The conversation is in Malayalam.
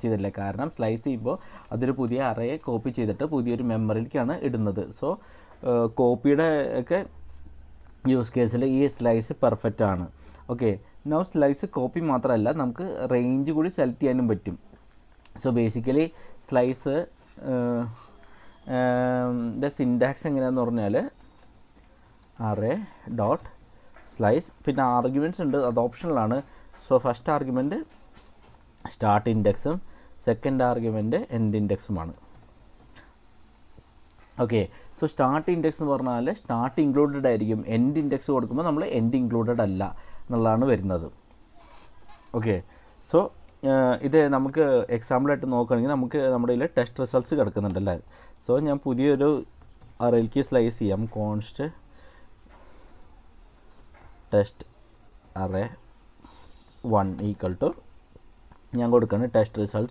ചെയ്തിട്ടില്ല, കാരണം സ്ലൈസ് ചെയ്യുമ്പോൾ അതൊരു പുതിയ അറയെ കോപ്പി ചെയ്തിട്ട് പുതിയൊരു മെമ്മറിയിലേക്കാണ് ഇടുന്നത്. സോ കോപ്പിയുടെ ഒക്കെ യൂസ് കേസിൽ ഈ സ്ലൈസ് പെർഫെക്റ്റ് ആണ്. ഓക്കെ, നോ സ്ലൈസ് കോപ്പി മാത്രമല്ല, നമുക്ക് റേഞ്ച് കൂടി സെലക്ട് ചെയ്യാനും പറ്റും. സോ ബേസിക്കലി സ്ലൈസ് സിൻടാക്സ് എങ്ങനെയാണെന്ന് പറഞ്ഞാൽ array ഡോട്ട് സ്ലൈസ്, പിന്നെ ആർഗ്യുമെൻറ്റ്സ് ഉണ്ട്, അത് ഓപ്ഷണലാണ്. സോ ഫസ്റ്റ് ആർഗ്യുമെൻറ്റ് സ്റ്റാർട്ട് ഇൻഡെക്സും സെക്കൻഡ് ആർഗ്യുമെൻറ്റ് എൻഡ് ഇൻഡെക്സുമാണ്. ഓക്കെ, സോ സ്റ്റാർട്ട് ഇൻഡെക്സ് എന്ന് പറഞ്ഞാൽ സ്റ്റാർട്ട് ഇൻക്ലൂഡഡ് ആയിരിക്കും, എൻഡ് ഇൻഡെക്സ് കൊടുക്കുമ്പോൾ നമ്മൾ എൻഡ് ഇൻക്ലൂഡഡ് അല്ല എന്നുള്ളതാണ് വരുന്നത്. ഓക്കെ, സോ ഇത് നമുക്ക് എക്സാമ്പിളായിട്ട് നോക്കുകയാണെങ്കിൽ നമുക്ക് നമ്മുടെ കയ്യിൽ ടെസ്റ്റ് റിസൾട്ട്സ് കിടക്കുന്നുണ്ടല്ലേ. സോ ഞാൻ പുതിയൊരു അറേയിലേക്ക് സ്ലൈസ് ചെയ്യാം, const test array 1 equal to ഞാൻ കൊടുക്കുകയാണ് ടെസ്റ്റ് റിസൾട്ട്സ്